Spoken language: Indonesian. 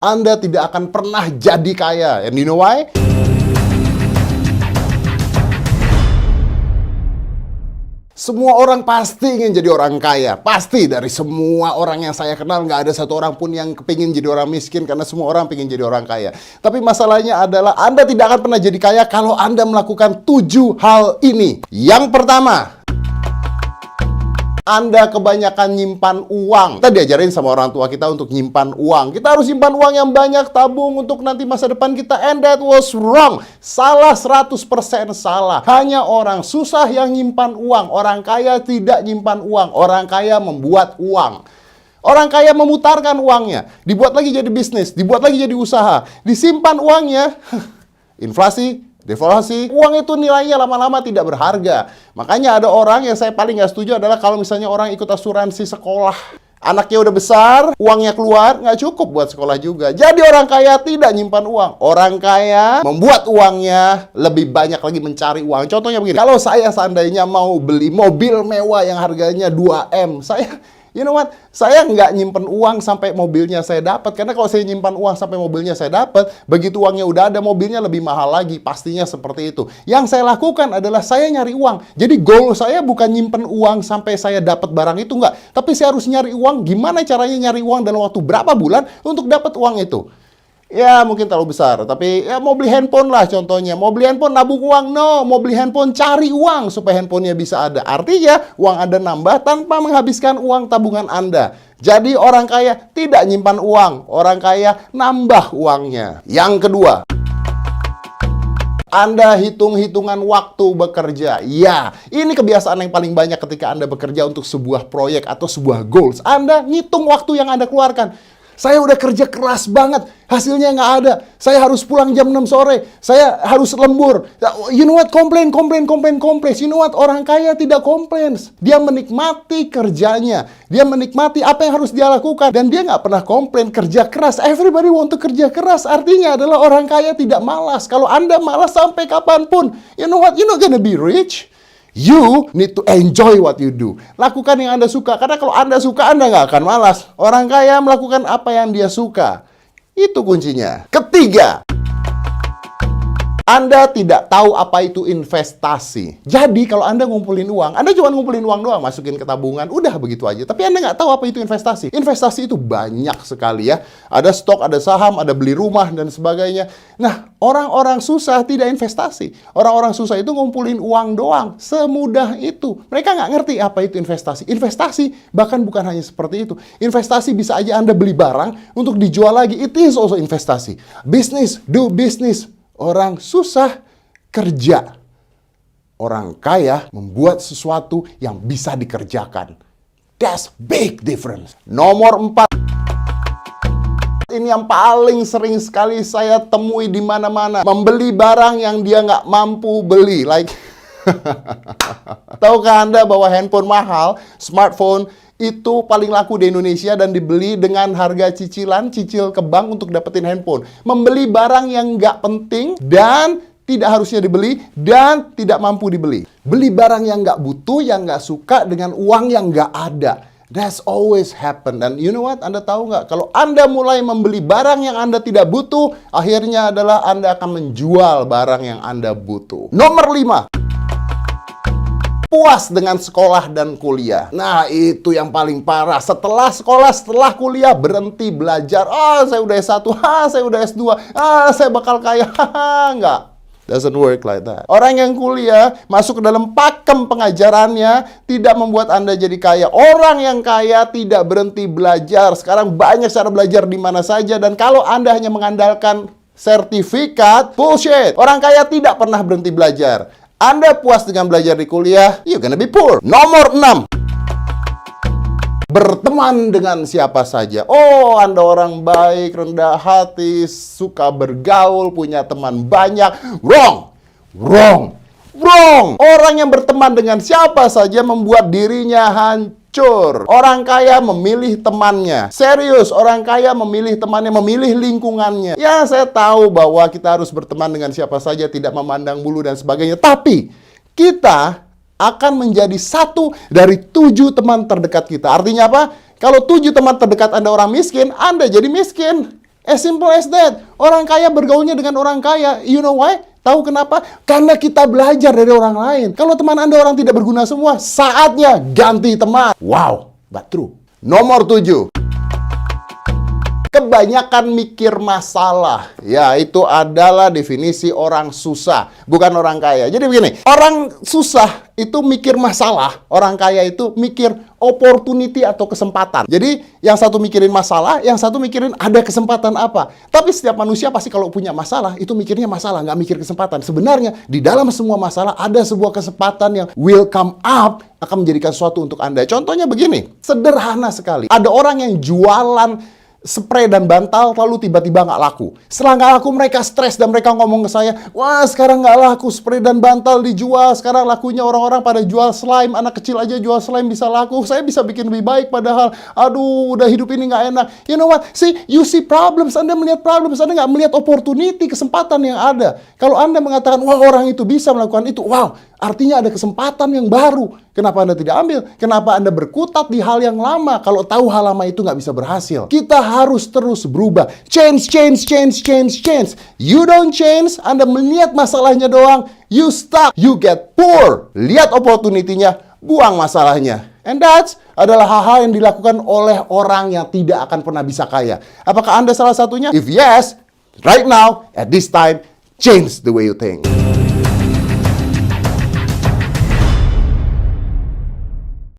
Anda tidak akan pernah jadi kaya. And you know why? Semua orang pasti ingin jadi orang kaya. Pasti dari semua orang yang saya kenal, nggak ada satu orang pun yang kepingin jadi orang miskin, karena semua orang pengen jadi orang kaya. Tapi masalahnya adalah Anda tidak akan pernah jadi kaya kalau Anda melakukan 7 hal ini. Yang pertama, Anda kebanyakan nyimpan uang. Kita diajarin sama orang tua kita untuk nyimpan uang. Kita harus simpan uang yang banyak, tabung untuk nanti masa depan kita. And that was wrong. Salah, 100% salah. Hanya orang susah yang nyimpan uang. Orang kaya tidak nyimpan uang. Orang kaya membuat uang. Orang kaya memutarkan uangnya. Dibuat lagi jadi bisnis. Dibuat lagi jadi usaha. Disimpan uangnya. Inflasi, deflasi, uang itu nilainya lama-lama tidak berharga. Makanya ada orang yang saya paling nggak setuju adalah kalau misalnya orang ikut asuransi sekolah. Anaknya udah besar, uangnya keluar, nggak cukup buat sekolah juga. Jadi orang kaya tidak nyimpan uang. Orang kaya membuat uangnya, lebih banyak lagi mencari uang. Contohnya begini, kalau saya seandainya mau beli mobil mewah yang harganya 2M, you know what? Saya nggak nyimpen uang sampai mobilnya saya dapat. Karena kalau saya nyimpan uang sampai mobilnya saya dapat, begitu uangnya udah ada, mobilnya lebih mahal lagi. Pastinya seperti itu. Yang saya lakukan adalah saya nyari uang. Jadi goal saya bukan nyimpen uang sampai saya dapat barang itu, nggak. Tapi saya harus nyari uang. Gimana caranya nyari uang dalam waktu berapa bulan untuk dapat uang itu? Ya, mungkin terlalu besar. Tapi ya mau beli handphone lah contohnya. Mau beli handphone nabung uang? No. Mau beli handphone cari uang supaya handphonenya bisa ada. Artinya uang Anda nambah tanpa menghabiskan uang tabungan Anda. Jadi orang kaya tidak nyimpan uang. Orang kaya nambah uangnya. Yang kedua, Anda hitung-hitungan waktu bekerja. Ya, ini kebiasaan yang paling banyak ketika Anda bekerja untuk sebuah proyek atau sebuah goals. Anda ngitung waktu yang Anda keluarkan. Saya udah kerja keras banget, hasilnya nggak ada. Saya harus pulang jam 6 sore. Saya harus lembur. You know what? Komplain. You know what? Orang kaya tidak komplain. Dia menikmati kerjanya. Dia menikmati apa yang harus dia lakukan. Dan dia nggak pernah komplain kerja keras. Everybody want to kerja keras. Artinya adalah orang kaya tidak malas. Kalau Anda malas sampai kapanpun, you know what? You're not gonna be rich. You need to enjoy what you do. Lakukan yang Anda suka. Karena kalau Anda suka, Anda nggak akan malas. Orang kaya melakukan apa yang dia suka. Itu kuncinya. Ketiga, Anda tidak tahu apa itu investasi. Jadi kalau Anda ngumpulin uang, Anda cuma ngumpulin uang doang, masukin ke tabungan, udah begitu aja. Tapi Anda nggak tahu apa itu investasi. Investasi itu banyak sekali ya. Ada stok, ada saham, ada beli rumah, dan sebagainya. Nah, orang-orang susah tidak investasi. Orang-orang susah itu ngumpulin uang doang. Semudah itu. Mereka nggak ngerti apa itu investasi. Investasi bahkan bukan hanya seperti itu. Investasi bisa aja Anda beli barang untuk dijual lagi. It is also investasi. Business, do business. Orang susah kerja. Orang kaya membuat sesuatu yang bisa dikerjakan. That's big difference. Nomor 4. Ini yang paling sering sekali saya temui di mana-mana. Membeli barang yang dia nggak mampu beli. Like, tahukah Anda bahwa handphone mahal, smartphone, itu paling laku di Indonesia dan dibeli dengan harga cicilan, cicil ke bank untuk dapetin handphone. Membeli barang yang nggak penting dan tidak harusnya dibeli dan tidak mampu dibeli. Beli barang yang nggak butuh, yang nggak suka dengan uang yang nggak ada. That's always happen. Dan you know what? Anda tahu nggak? Kalau Anda mulai membeli barang yang Anda tidak butuh, akhirnya adalah Anda akan menjual barang yang Anda butuh. Nomor 5. Puas dengan sekolah dan kuliah. Nah, itu yang paling parah. Setelah sekolah, setelah kuliah, berhenti belajar. Saya udah S1, saya udah S2, saya bakal kaya. Enggak. Doesn't work like that. Orang yang kuliah, masuk ke dalam pakem pengajarannya, tidak membuat Anda jadi kaya. Orang yang kaya tidak berhenti belajar. Sekarang banyak cara belajar di mana saja. Dan kalau Anda hanya mengandalkan sertifikat, bullshit. Orang kaya tidak pernah berhenti belajar. Anda puas dengan belajar di kuliah, you're gonna be poor. Nomor 6. Berteman dengan siapa saja. Oh, Anda orang baik, rendah hati, suka bergaul, punya teman banyak. Wrong. Orang yang berteman dengan siapa saja membuat dirinya hancur. Orang kaya memilih temannya. Serius, orang kaya memilih temannya, memilih lingkungannya. Ya, saya tahu bahwa kita harus berteman dengan siapa saja, tidak memandang bulu dan sebagainya. Tapi, kita akan menjadi satu dari 7 teman terdekat kita. Artinya apa? Kalau 7 teman terdekat Anda orang miskin, Anda jadi miskin. As simple as that. Orang kaya bergaulnya dengan orang kaya. You know why? Tahu kenapa? Karena kita belajar dari orang lain. Kalau teman Anda orang tidak berguna semua, saatnya ganti teman. Wow, but true. Nomor 7. Kebanyakan mikir masalah. Ya, itu adalah definisi orang susah, bukan orang kaya. Jadi begini, orang susah itu mikir masalah, orang kaya itu mikir opportunity atau kesempatan. Jadi, yang satu mikirin masalah, yang satu mikirin ada kesempatan apa. Tapi setiap manusia pasti kalau punya masalah, itu mikirnya masalah, nggak mikir kesempatan. Sebenarnya, di dalam semua masalah ada sebuah kesempatan yang will come up, akan menjadikan sesuatu untuk Anda. Contohnya begini, sederhana sekali. Ada orang yang jualan spray dan bantal, lalu tiba-tiba nggak laku. Setelah nggak laku, mereka stres dan mereka ngomong ke saya, wah sekarang nggak laku, spray dan bantal dijual, sekarang lakunya orang-orang pada jual slime, anak kecil aja jual slime bisa laku, saya bisa bikin lebih baik padahal, aduh udah hidup ini nggak enak. You know what? See, you see problems, Anda melihat problems, Anda nggak melihat opportunity, kesempatan yang ada. Kalau Anda mengatakan, wah orang itu bisa melakukan itu, wow, artinya ada kesempatan yang baru. Kenapa Anda tidak ambil? Kenapa Anda berkutat di hal yang lama? Kalau tahu hal lama itu nggak bisa berhasil. Kita harus terus berubah. Change, change, change, change, change. You don't change, Anda melihat masalahnya doang, you stuck, you get poor. Lihat opportunity-nya, buang masalahnya. And that adalah hal-hal yang dilakukan oleh orang yang tidak akan pernah bisa kaya. Apakah Anda salah satunya? If yes, right now, at this time, change the way you think.